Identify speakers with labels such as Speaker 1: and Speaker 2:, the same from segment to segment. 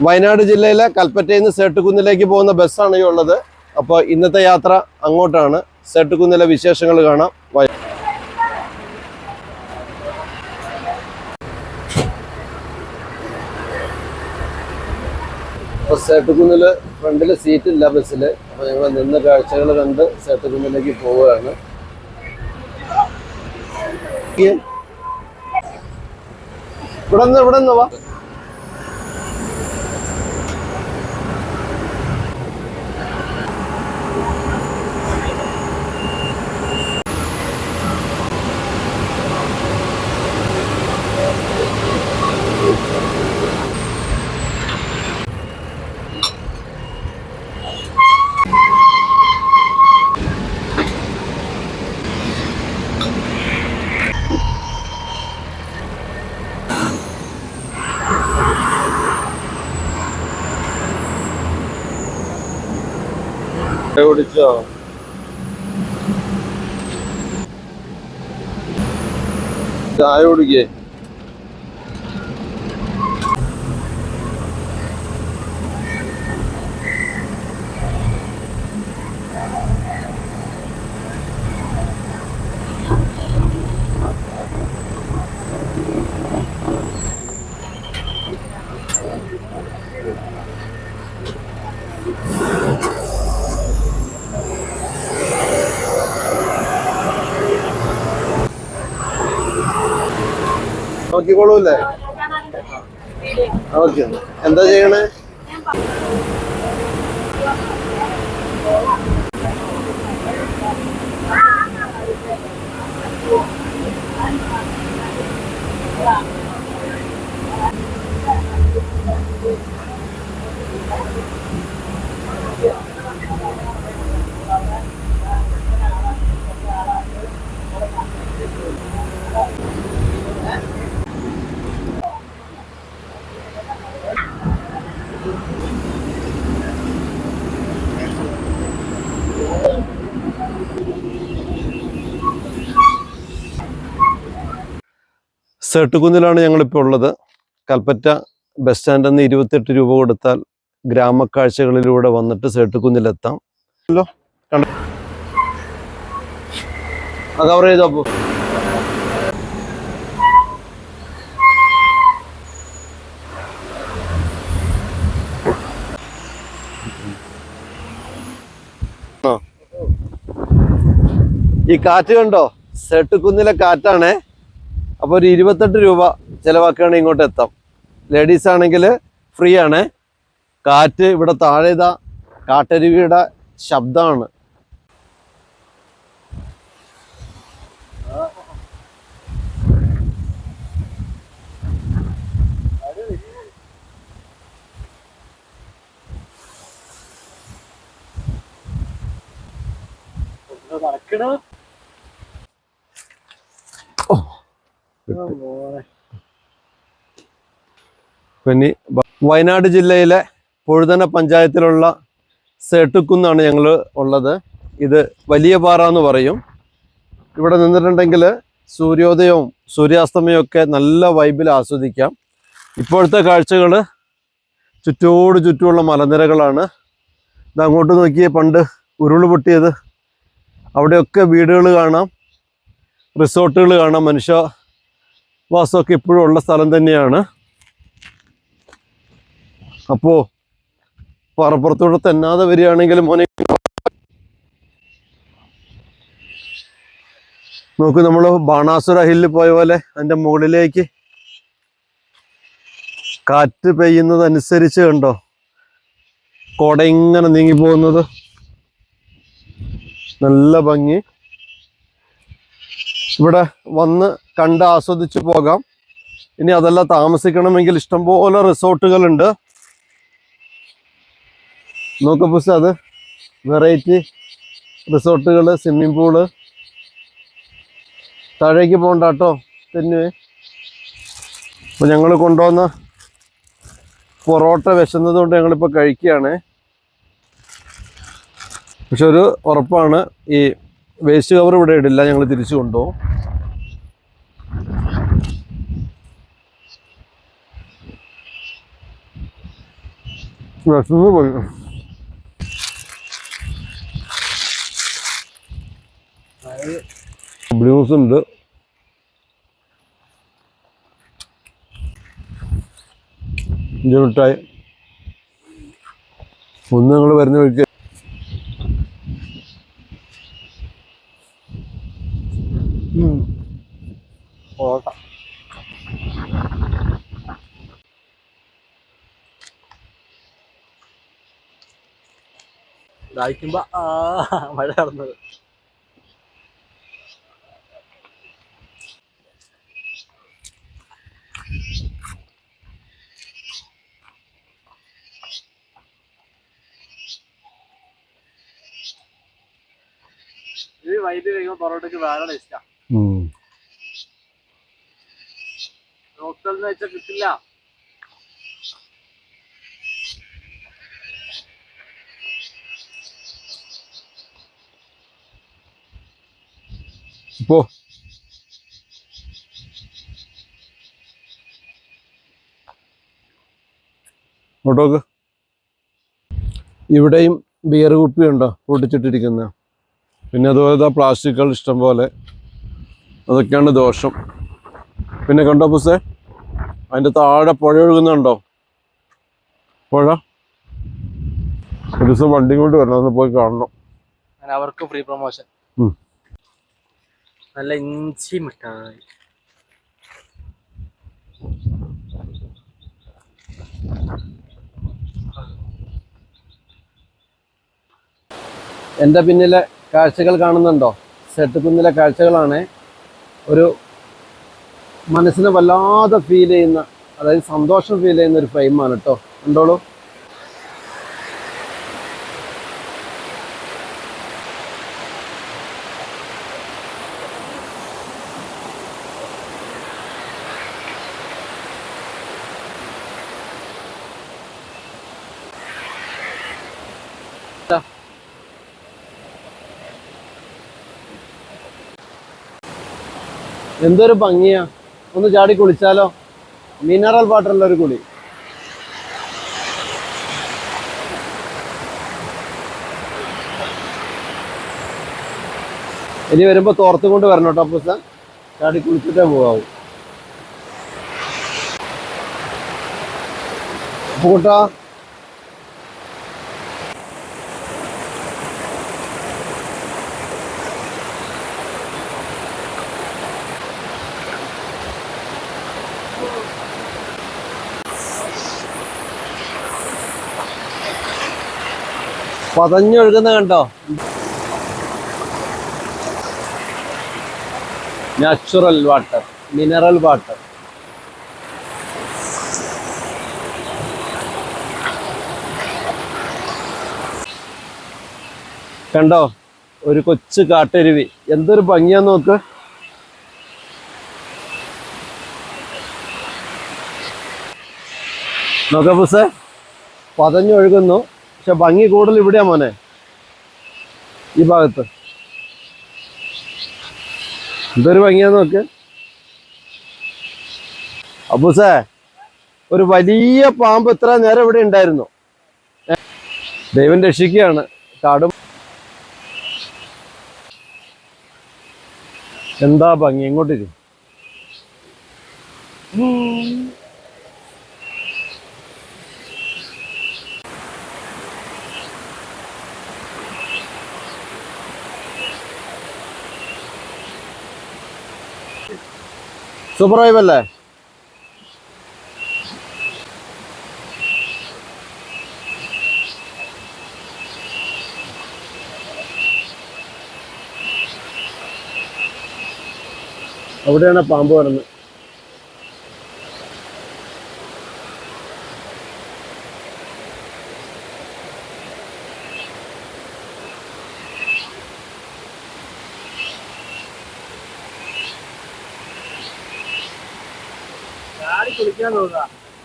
Speaker 1: വയനാട് ജില്ലയിലെ കൽപ്പറ്റയിൽ നിന്ന് സേട്ടുകുന്നിലേക്ക് പോകുന്ന ബസ്സാണ് ഈ ഉള്ളത്. അപ്പോൾ ഇന്നത്തെ യാത്ര അങ്ങോട്ടാണ്. സേട്ടുകുന്നിലെ വിശേഷങ്ങൾ കാണാം. അപ്പോൾ സേട്ടുകുന്നില് ഫ്രണ്ടിൽ സീറ്റില്ല ബസ്സിൽ. അപ്പോൾ ഞങ്ങൾ നിന്ന് കാഴ്ചകൾ കണ്ട് സേട്ടുകുന്നിലേക്ക് പോവുകയാണ്. ഇവിടെ നിന്ന് വാ. കുടിച്ചോ? ചായ കുടിക്കേ? നോക്കിക്കോളൂല്ലേ? ഓക്കെ. എന്താ ചെയ്യണേ? സേട്ടുകുന്നിലാണ് ഞങ്ങളിപ്പോൾ ഉള്ളത്. കൽപ്പറ്റ ബസ് സ്റ്റാൻഡിൽ നിന്ന് 28 രൂപ കൊടുത്താൽ ഗ്രാമക്കാഴ്ചകളിലൂടെ വന്നിട്ട് സേട്ടുകുന്നിലെത്താം. കവർ ചെയ്തോ? ഈ കാറ്റ് കണ്ടോ? സേട്ടുകുന്നിലെ കാറ്റാണേ. അപ്പോൾ ഒരു 28 രൂപ ചിലവാക്കുകയാണെങ്കിൽ ഇങ്ങോട്ട് എത്താം. ലേഡീസ് ആണെങ്കിൽ ഫ്രീ ആണ്. കാറ്റ് ഇവിടെ താഴെ ഇതാ കാട്ടരുവിയുടെ ശബ്ദമാണ്. പിന്നെ വയനാട് ജില്ലയിലെ പൊഴുതന പഞ്ചായത്തിലുള്ള സേട്ടുക്കുന്നാണ് ഞങ്ങൾ ഉള്ളത്. ഇത് വലിയ പാറ എന്ന് പറയും. ഇവിടെ നിന്നിട്ടുണ്ടെങ്കിൽ സൂര്യോദയവും സൂര്യാസ്തമയവും ഒക്കെ നല്ല വൈബിൽ ആസ്വദിക്കാം. ഇപ്പോഴത്തെ കാഴ്ചകൾ ചുറ്റുമുള്ള മലനിരകളാണ്. ഇത് അങ്ങോട്ട് നോക്കിയേ, പണ്ട് ഉരുൾ പൊട്ടിയത്. അവിടെയൊക്കെ വീടുകൾ കാണാം, റിസോർട്ടുകൾ കാണാം. മനുഷ്യവാസമൊക്കെ ഇപ്പോഴും ഉള്ള സ്ഥലം തന്നെയാണ്. അപ്പോൾ പാറപ്പുറത്തൂടെ തെന്നാതെ വരികയാണെങ്കിൽ മോനെ നോക്ക്, നമ്മൾ ബാണാസുര ഹില്ലിൽ പോയ പോലെ അതിൻ്റെ മുകളിലേക്ക് കാറ്റ് പെയ്യുന്നതനുസരിച്ച് കണ്ടോ കോട ഇങ്ങനെ നീങ്ങിപ്പോകുന്നത്. നല്ല ഭംഗി. ഇവിടെ വന്ന് കണ്ട് ആസ്വദിച്ച് പോകാം. ഇനി അതെല്ലാം താമസിക്കണമെങ്കിൽ ഇഷ്ടംപോലെ റിസോർട്ടുകളുണ്ട്. നോക്ക് പുസ്തകം, അത് വെറൈറ്റി റിസോർട്ടുകൾ, സ്വിമ്മിംഗ് പൂള്. താഴേക്ക് പോകണ്ട കേട്ടോ, തന്നെ. അപ്പോൾ ഞങ്ങൾ കൊണ്ടുവന്ന പൊറോട്ട വിശന്നത് കൊണ്ട് ഞങ്ങളിപ്പോൾ കഴിക്കുകയാണ്. പക്ഷെ ഒരു ഉറപ്പാണ്, ഈ വേസ്റ്റ് കവർ ഇവിടെ ഇടില്ല, ഞങ്ങൾ തിരിച്ചു കൊണ്ടുപോകും. വിശന്ന് പോയി. ബ്ലൂസ് ഉണ്ട്, മിഠായി. ഒന്ന് ഞങ്ങൾ വരുന്ന വഴിക്ക്
Speaker 2: ഓട്ട ദാഹിക്കുമ്പോ മഴ കടന്നത്. ഇത് വൈദ്യുതി കഴിയുമ്പോൾ പൊറോട്ടയ്ക്ക് വേറെ ടേസ്റ്റാ. ലോക്കലിന് വെച്ചാൽ കിട്ടില്ല.
Speaker 1: ഇപ്പോ ഇങ്ങോട്ടോക്ക്. ഇവിടെയും ബിയർ കുപ്പിയുണ്ടോ പൊട്ടിച്ചിട്ടിരിക്കുന്ന. പിന്നെ അതുപോലെ പ്ലാസ്റ്റിക്കുകൾ ഇഷ്ടം പോലെ, അതൊക്കെയാണ് ദോഷം. പിന്നെ കണ്ടോ പുസ്സേ, അതിൻ്റെ താഴെ പുഴ ഒഴുകുന്നുണ്ടോ? പുഴ ഒരു ദിവസം വണ്ടി കൊണ്ട് വരണം, ഒന്ന് പോയി കാണണം.
Speaker 2: അവർക്ക് ഫ്രീ പ്രൊമോഷൻ. നല്ല ഇഞ്ചി മിഠായി.
Speaker 1: എൻ്റെ പിന്നിലെ കാഴ്ചകൾ കാണുന്നുണ്ടോ? സെട്ടുകുന്നിലെ കാഴ്ചകളാണ്. ഒരു മനസ്സിനെ വല്ലാതെ ഫീൽ ചെയ്യുന്ന, അതായത് സന്തോഷം ഫീൽ ചെയ്യുന്ന ഒരു ഫ്രെയിമാണ് കേട്ടോ. കണ്ടോളൂ. എന്തൊരു ഭംഗിയാ, ഒന്ന് ചാടി കുളിച്ചാലോ? മിനറൽ വാട്ടറുള്ള ഒരു കുളി. ഇനി വരുമ്പോ തോർത്ത് കൊണ്ട് വരണം കേട്ടോ അപ്പൂസ, ചാടി കുളിച്ചിട്ടേ പോകാവൂ. അപ്പൂട്ടാ പതഞ്ഞൊഴുകുന്ന കണ്ടോ? Natural water, mineral water. കണ്ടോ, ഒരു കൊച്ചു കാട്ടരുവി, എന്തൊരു ഭംഗിയാന്ന് നോക്ക്. നോക്ക പുസ്സേ, പതഞ്ഞൊഴുകുന്നു. പക്ഷെ ഭംഗി കൂടുതൽ ഇവിടെയാ മോനെ, ഈ ഭാഗത്ത്. എന്തൊരു ഭംഗിയാന്ന് നോക്ക്. അപ്പൂസേ, ഒരു വലിയ പാമ്പ് ഇത്ര നേരം ഇവിടെ ഉണ്ടായിരുന്നു. ദൈവം രക്ഷിക്കുകയാണ്. കാടും എന്താ ഭംഗി, എങ്ങോട്ടിരിക്കും. സൂപ്പർ വൈബ് അല്ലേ? അവിടെയാണ് പാമ്പ് വരുന്നത്.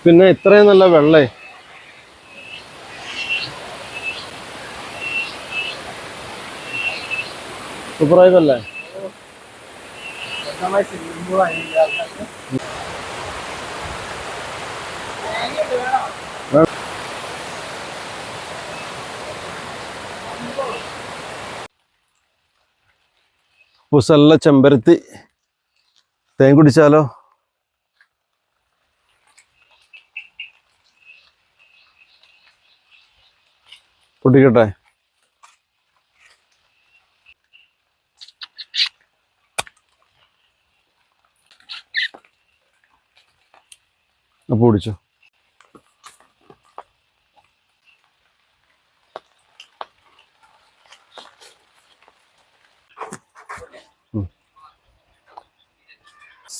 Speaker 1: പിന്നെ ഇത്രയും നല്ല വെള്ളേ. സൂപ്പർ വൈബ് അല്ലേ? അപ്പൂസല്ല ചെമ്പരത്തി തേൻ കുടിച്ചാലോ? പൊട്ടിക്കട്ടെ. അപ്പൊ കുടിച്ചോ.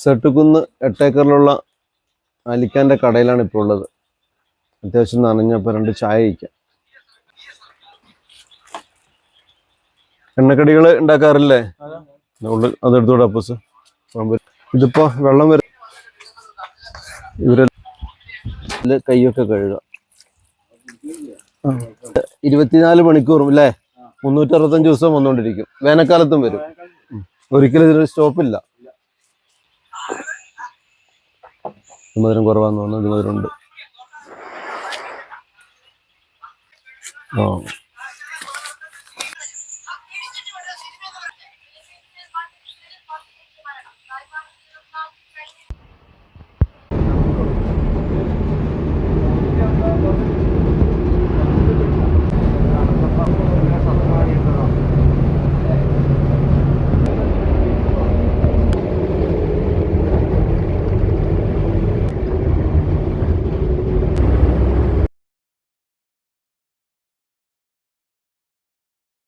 Speaker 1: സെട്ടുകുന്ന് 8 ഏക്കറിലുള്ള അലിക്കാൻ്റെ കടയിലാണ് ഇപ്പോൾ ഉള്ളത്. അത്യാവശ്യം നനഞ്ഞപ്പോൾ 2 ചായ കഴിക്കാം. എണ്ണക്കടികൾ ഉണ്ടാക്കാറില്ലേ? അതെടുത്തോടെ അപ്പൂസ്. ഇതിപ്പോ വെള്ളം വരും. ഇവരെ കൈയൊക്കെ കഴുകുക. 24 മണിക്കൂറും അല്ലേ? 365 ദിവസവും വന്നുകൊണ്ടിരിക്കും. വേനൽക്കാലത്തും വരും. ഒരിക്കലും ഇതിനൊരു സ്റ്റോപ്പില്ല. മധുരം കുറവാന്ന് തോന്നുന്നു. ഇത് മധുരമുണ്ട്.